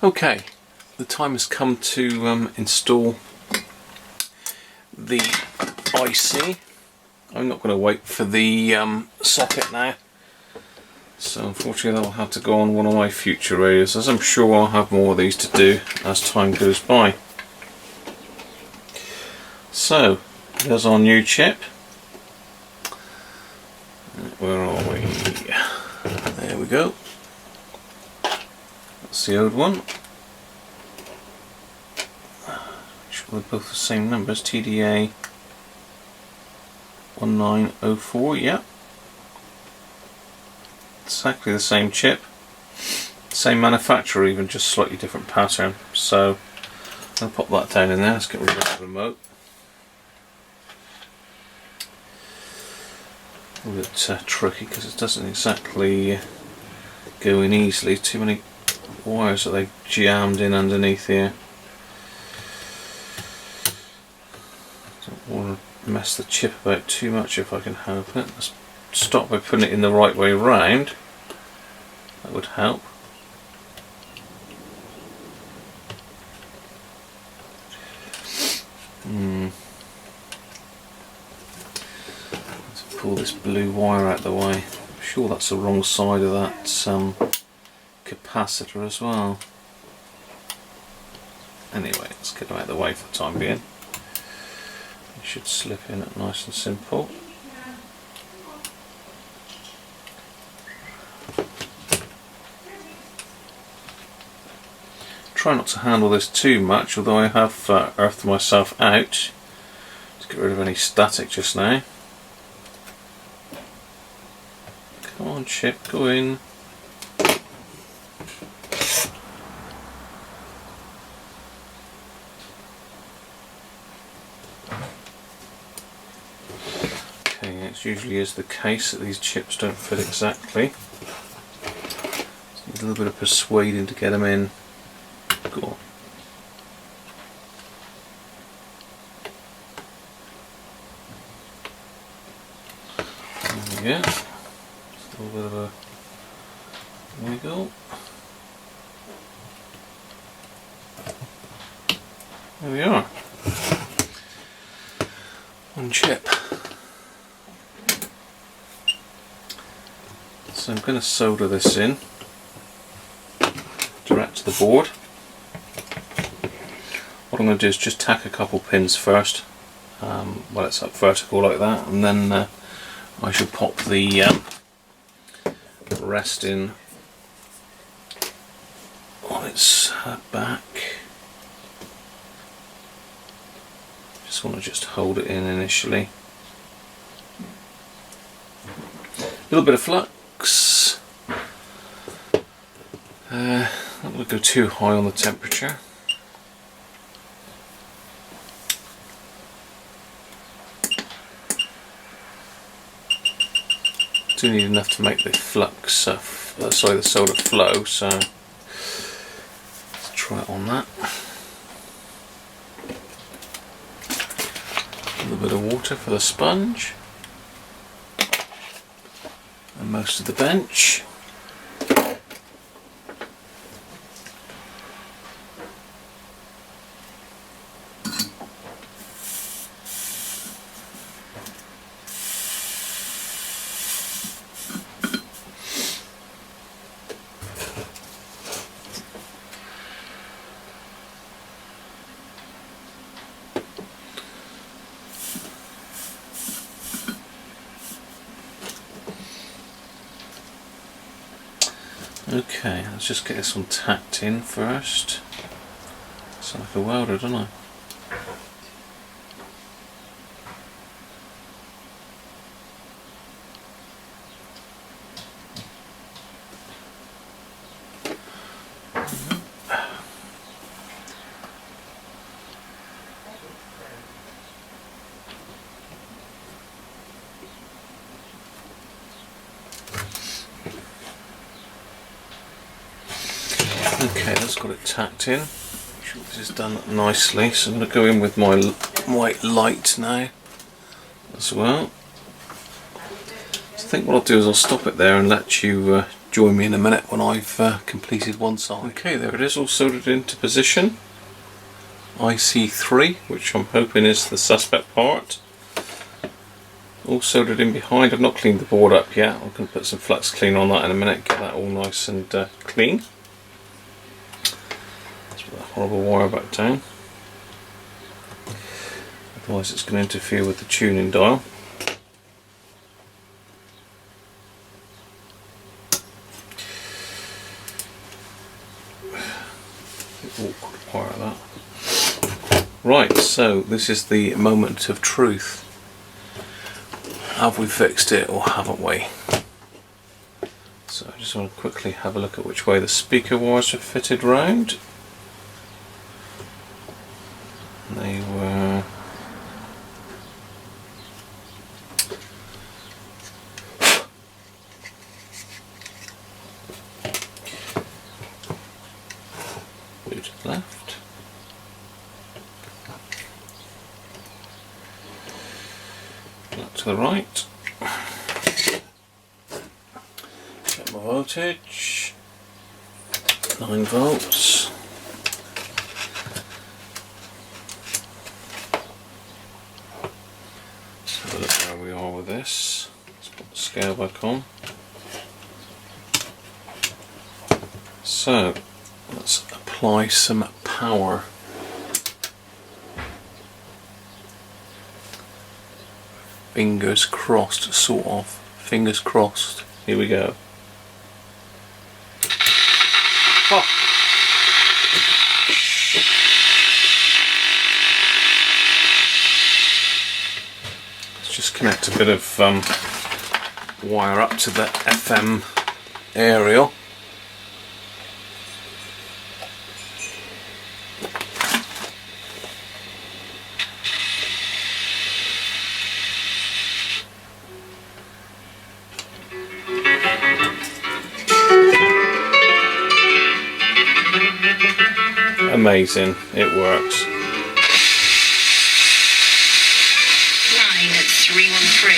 Okay, the time has come to install the IC. I'm not going to wait for the socket now, so unfortunately that'll have to go on one of my future radios, as I'm sure I'll have more of these to do as time goes by. So, there's our new chip. Where are we? There we go. That's the old one. They're both the same numbers, TDA 1904, yeah. Exactly the same chip. Same manufacturer even, just slightly different pattern. So, I'll pop that down in there. Let's get rid of the remote. A bit tricky because it doesn't exactly go in easily. Too many wires that they've jammed in underneath here. Don't want to mess the chip about too much if I can help it. Let's start by putting it in the right way round. That would help. Let's pull this blue wire out of the way. I'm sure that's the wrong side of that capacitor as well. Anyway, let's get them out of the way for the time being. It should slip in nice and simple. Try not to handle this too much, although I have earthed myself out to get rid of any static just now. Come on chip, go in. Okay, it usually is the case that these chips don't fit exactly. Just need a little bit of persuading to get them in. Go on. There we go. Just a little bit of a wiggle. There we are. One chip. So I'm going to solder this in direct to the board. What I'm going to do is just tack a couple pins first, while it's up vertical like that, and then I should pop the rest in on its back. Just want to hold it in initially. A little bit of flux. Not going to go too high on the temperature. Do need enough to make the flux, the solder flow, so let's try it on that. A little bit of water for the sponge and most of the bench. Okay, let's just get this one tacked in first. Sound like a welder, don't I? Okay, that's got it tacked in. Sure this is done nicely, so I'm going to go in with my white light now as well. So I think what I'll do is I'll stop it there and let you join me in a minute when I've completed one side. Okay, there it is, all soldered into position. IC3, which I'm hoping is the suspect part. All soldered in behind. I've not cleaned the board up yet. I'm going to put some flux cleaner on that in a minute, get that all nice and clean. Let's put that horrible wire back down. Otherwise it's going to interfere with the tuning dial. Awkward wire that. Right, so this is the moment of truth. Have we fixed it or haven't we? So I just want to quickly have a look at which way the speaker wires are fitted round. They were blue to the left. Black to the right. Get my voltage. 9 volts. Let's have a look where we are with this. Let's put the scale back on. So let's apply some power. Fingers crossed, sort of. Fingers crossed. Here we go. Oh. Let's just connect a bit of wire up to the FM aerial. Amazing, it works. Line at 313.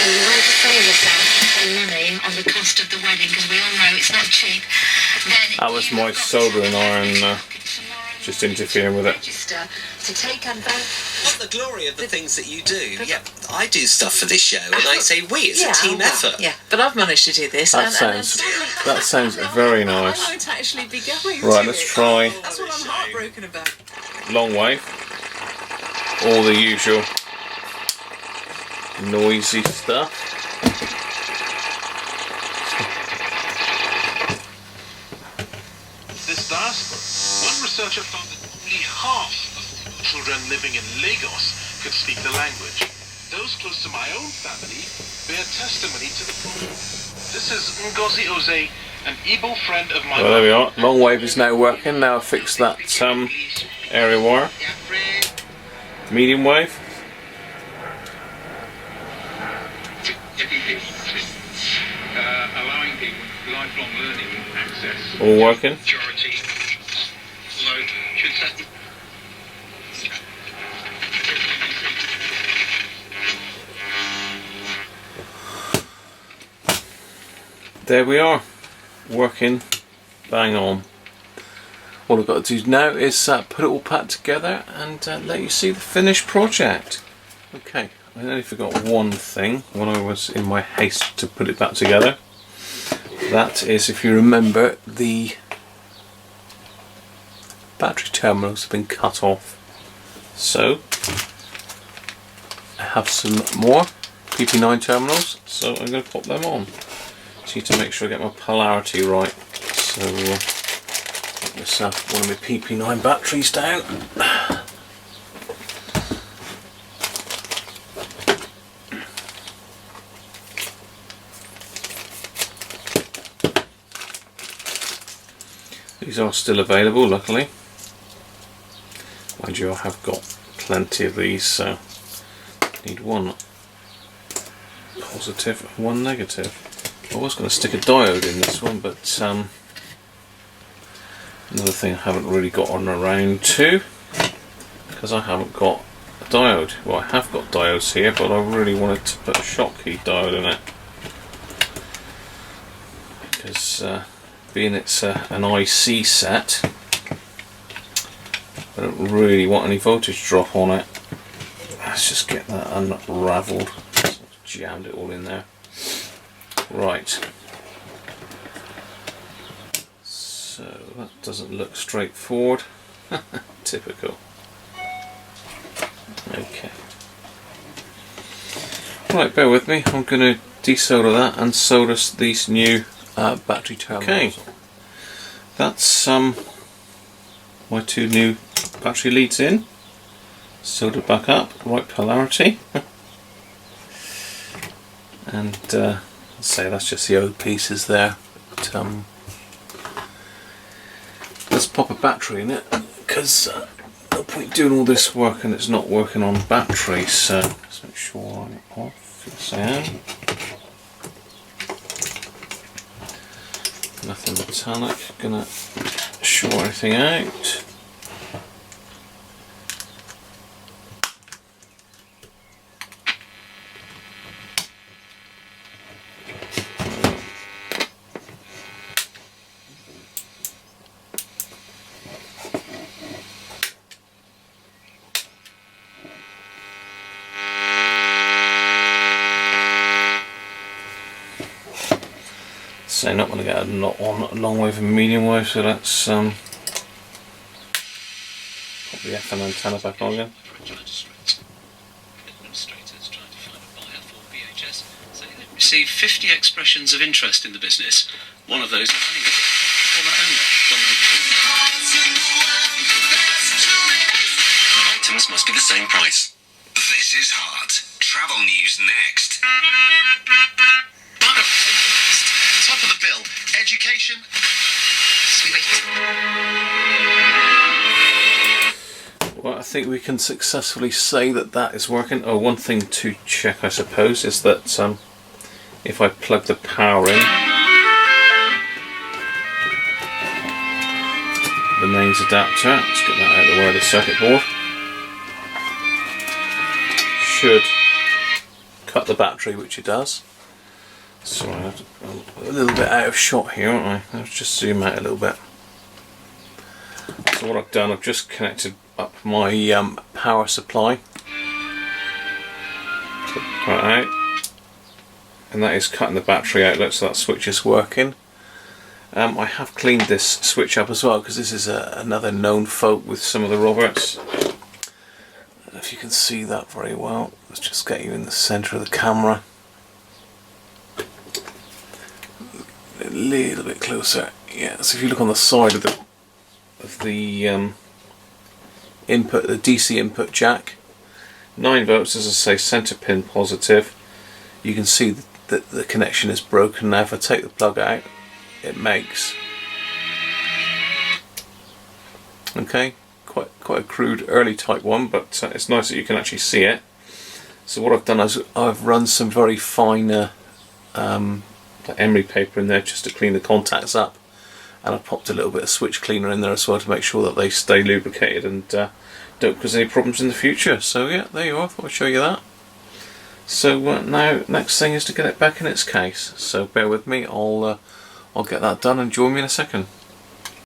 And you want to save yourself some money on the cost of the wedding, because we all know it's not cheap. Then that was my soldering iron just interfering with it. To take advantage. What the glory of the things that you do? Yeah, I do stuff for this show, and I say we. It's a team effort. Yeah, but I've managed to do this. That sounds very nice. I won't actually be going. Right, let's try. That's what I'm heartbroken about. Long wave. All the usual noisy stuff. This diaspora, one researcher found that only half of children living in Lagos could speak the language. Those close to my own family bear testimony to the problem. This is Ngozi Oze, an Igbo friend of mine. Well, there we are. Long wave is now working. Now I've fixed that area wire. Medium wave. Allowing people lifelong learning access. All working. Majority. Load. Should set. There we are, working bang on. All I've got to do now is put it all back together and let you see the finished project. Okay, I only forgot one thing when I was in my haste to put it back together. That is, if you remember, the battery terminals have been cut off. So I have some more PP9 terminals, so I'm going to pop them on. Just need to make sure I get my polarity right. So put myself one of my PP9 batteries down. These are still available, luckily. Mind you, I have got plenty of these, so I need one positive and one negative. I was going to stick a diode in this one, but another thing I haven't really gotten around to, because I haven't got diode. Well, I have got diodes here, but I really wanted to put a Schottky diode in it because being it's an IC set, I don't really want any voltage drop on it. Let's just get that unravelled. Jammed it all in there. Right. So that doesn't look straightforward. Typical. Okay. Right, bear with me. I'm going to desolder that and solder these new battery terminals. Okay. That's my two new battery leads in. Soldered back up, right polarity. And I'll say that's just the old pieces there. But, let's pop a battery in it, because no point doing all this work and it's not working on battery. So let's make sure I'm off. Yes, I am. Nothing metallic. Gonna short anything out. So not going to get a lot on long wave and medium wave, so that's pop the FM antenna back on again. Administrators trying to find a buyer for VHS say they've received 50 expressions of interest in the business. One of those planning it. Former owner, items must be the same price. This is hard. Travel news next. Top of the bill. Education. Sweet. Well, I think we can successfully say that that is working. Oh, one thing to check, I suppose, is that if I plug the power in, the mains adapter, let's get that out of the way of the circuit board, should cut the battery, which it does. So I'm a little bit out of shot here, aren't I? Let's just zoom out a little bit. So what I've done, I've just connected up my power supply. Right out. And that is cutting the battery outlet, so that switch is working. I have cleaned this switch up as well, because this is another known fault with some of the Roberts. I don't know if you can see that very well. Let's just get you in the centre of the camera. A little bit closer. Yeah, so if you look on the side of the input, the DC input jack, 9 volts, as I say, centre pin positive. You can see that the connection is broken. Now if I take the plug out, it makes, okay, quite a crude early type one, but it's nice that you can actually see it. So what I've done is I've run some very fine emery paper in there just to clean the contacts up, and I've popped a little bit of switch cleaner in there as well to make sure that they stay lubricated and don't cause any problems in the future. So yeah, there you are. I thought I'd show you that. So now next thing is to get it back in its case, so bear with me. I'll get that done and join me in a second.